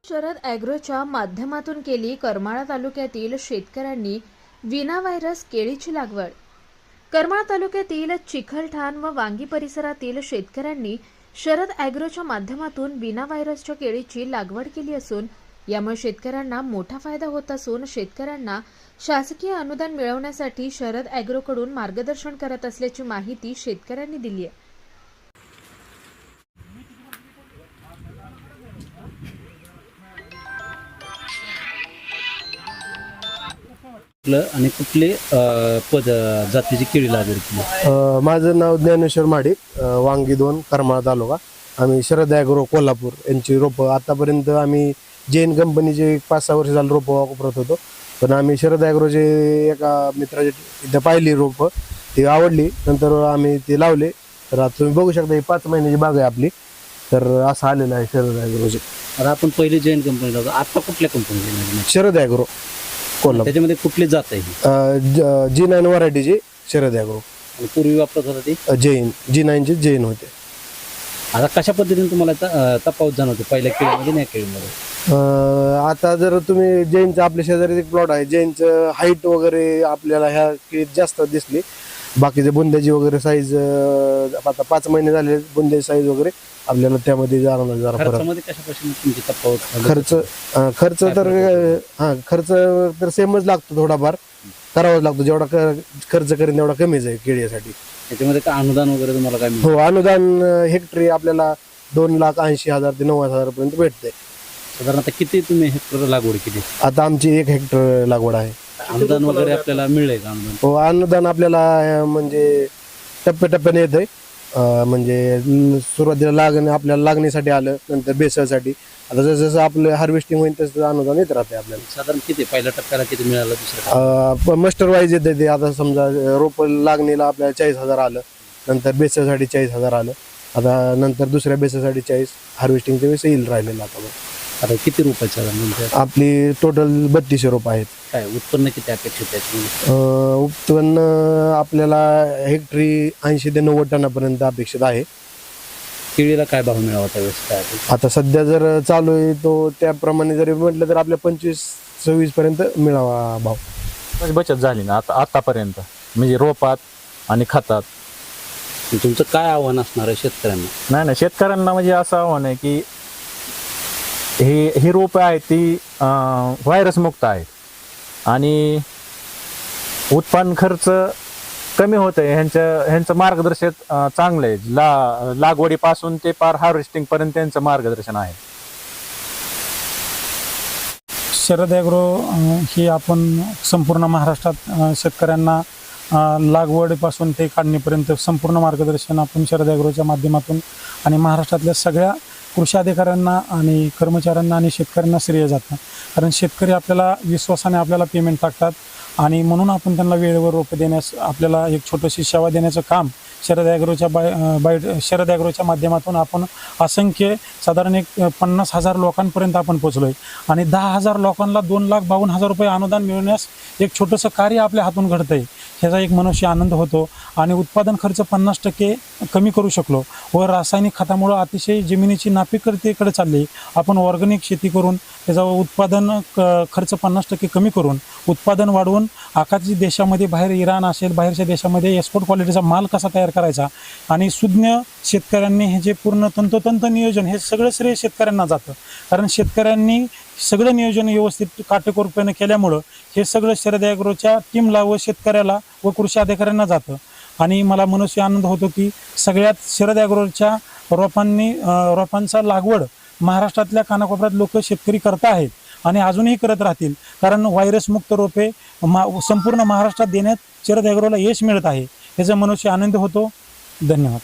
शरद ॲग्रोच्या माध्यमातून केली करमाळा तालुक्यातील शेतकऱ्यांनी विना व्हायरस केळीची लागवड। करमाळा तालुक्यातील चिखलठाण व वांगी परिसरातील शेतकऱ्यांनी शरद ॲग्रोच्या माध्यमातून विना व्हायरसच्या केळीची लागवड केली असून यामुळे शेतकऱ्यांना मोठा फायदा होत असून शेतकऱ्यांना शासकीय अनुदान मिळवण्यासाठी शरद ॲग्रोकडून मार्गदर्शन करत असल्याची माहिती शेतकऱ्यांनी दिली आहे। आणि कुठले जातीची केळी लागवड केली? माझं नाव ज्ञानेश्वर माडिक, वांगी 2, करमाळा तालुका। आम्ही शरद ॲग्रो कोल्हापूर यांची रोपं आतापर्यंत आम्ही जैन कंपनीचे 5-6 वर्ष झालं रोपं वापरत होतो, पण आम्ही शरद ॲग्रोचे एका मित्राचे इथं पाहिली रोपं, ती आवडली, नंतर आम्ही ते लावले। तर आता तुम्ही बघू शकता ही 5 महिन्याची बाग आहे आपली। तर असं आलेलं आहे शरद ॲग्रोचे। आता आपण पहिले जैन कंपनीला होतो, आता कुठल्या कंपनीला? शरद ॲग्रो कोल्हापूर। त्याच्यामध्ये कुठली जात आहे? G9 व्हरायटीची Sharad agro. आणि पूर्वी वापरत होता ती जैन G9चे जैन होते। आता कशा पद्धतीने तुम्हाला तफावत जाणवते पहिल्या केळीमध्ये आणि या केळीमध्ये? आता जर तुम्ही जैनचं आपल्या शेजारी एक प्लॉट आहे, जैनचं हाईट वगैरे आपल्याला ह्या केळीत जास्त दिसली। बाकीचे बुंद्याची वगैरे साईज आता 5 महिने झाले, बुंद्याची साईज वगैरे आपल्याला त्यामध्ये जाणवलं जरा फरक। कशापासून तुमची तफावत? खर्च तर सेमच लागतो, थोडाफार करावाच लागतो। जेवढा खर्च करेन तेवढा कमीच आहे केळीसाठी। त्याच्यामध्ये काय अनुदान वगैरे तुम्हाला काय हो, अनुदान हेक्टरी आपल्याला 2,80,000 ते 90,000 पर्यंत भेटते। साधारणतः किती तुम्ही हेक्टर लागवड केली? आता आमची 1 हेक्टर लागवड आहे। अनुदान वगैरे आपल्याला मिळेल का? अनुदान हो, अनुदान आपल्याला म्हणजे टप्प्याटप्प्याने येतंय। म्हणजे सुरुवातीला आपल्याला लागणीसाठी आलं, नंतर बेसळसाठी। आता जसं आपलं हार्वेस्टिंग होईल तसं अनुदान येत राहते आपल्याला। साधारण किती पहिल्या टप्प्याला किती मिळालं? दुसऱ्या मस्टर वाईज येते ते। आता समजा रोप लागणीला आपल्याला 40,000 आलं, नंतर बेसळसाठी 40,000 आलं, आता नंतर दुसऱ्या बेसळसाठी 40, हार्वेस्टिंगच्या वेळेस येईल राहिलेलं। आता किती रुपयाच्या आपली टोटल 3200 रोप आहेत। काय उत्पन्न किती अपेक्षित आहे? उत्पन्न आपल्याला हेक्टरी 80 ते 90 टनापर्यंत अपेक्षित आहे। केळीला काय भाव मिळावा त्यावेळेस? काय आता सध्या जर चालू आहे तो त्याप्रमाणे जरी म्हटलं तर आपल्या 25-26 पर्यंत मिळावा भाव। बचत झाली ना आतापर्यंत, म्हणजे रोपात आणि खतात। तुमचं काय आव्हान असणार आहे शेतकऱ्यांना? नाही, शेतकऱ्यांना म्हणजे असं आव्हान आहे की ही रोपं आहेत ती व्हायरस मुक्त आहेत आणि उत्पन्न खर्च कमी होत आहे। ह्यांचं मार्गदर्शन चांगलं आहे। लागवडीपासून ते पार हार्वेस्टिंग पर्यंत त्यांचं मार्गदर्शन आहे। शरद ॲग्रो ही आपण संपूर्ण महाराष्ट्रात शेतकऱ्यांना लागवडीपासून ते काढणीपर्यंत संपूर्ण मार्गदर्शन आपण शरद ॲग्रोच्या माध्यमातून आणि महाराष्ट्रातल्या सगळ्या कृषी अधिकाऱ्यांना आणि कर्मचाऱ्यांना आणि शेतकऱ्यांना श्रेय जातं। कारण शेतकरी आपल्याला विश्वासाने आपल्याला पेमेंट टाकतात आणि म्हणून आपण त्यांना वेळेवर रोपं देण्यास आपल्याला एक छोटीशी सेवा देण्याचं काम शरद ॲग्रोच्या माध्यमातून आपण असंख्य साधारण एक 50,000 लोकांपर्यंत आपण पोचलो आहे आणि 10,000 लोकांना 2,52,000 रुपये अनुदान मिळवण्यास एक छोटंसं कार्य आपल्या हातून घडतं आहे। ह्याचा एक मनुष्य आनंद होतो आणि उत्पादन खर्च 50% कमी करू शकलो व रासायनिक खतामुळं अतिशय जमिनीची नापिकतेकडे चालली। आपण ऑर्गॅनिक शेती करून त्याचा उत्पादन खर्च 50% कमी करून उत्पादन वाढवून आकाशी देशामध्ये, बाहेर इराण असेल, बाहेरच्या देशामध्ये एक्सपोर्ट क्वालिटीचा माल कसा तयार करायचा आणि सुज्ञ शेतकऱ्यांनी हे जे पूर्ण तंतोतंत नियोजन हे सगळं श्रेय शेतकऱ्यांना जातं। कारण शेतकऱ्यांनी सगळं नियोजन व्यवस्थित काटेकोरपणे केल्यामुळं हे सगळं शरद ॲग्रोच्या टीमला व शेतकऱ्याला व कृषी अधिकाऱ्यांना जातं आणि मला मनुष्य आनंद होतो की सगळ्यात शरद ॲग्रोच्या रोपांचा लागवड महाराष्ट्रातल्या कानाकोपऱ्यात लोक शेतकरी करत आहेत आणि अजूनही करत राहतील। कारण व्हायरस मुक्त रोपे संपूर्ण महाराष्ट्रात देण्यात शरद ॲग्रोला यश मिळत आहे, याचा मनुष्य आनंद होतो। धन्यवाद।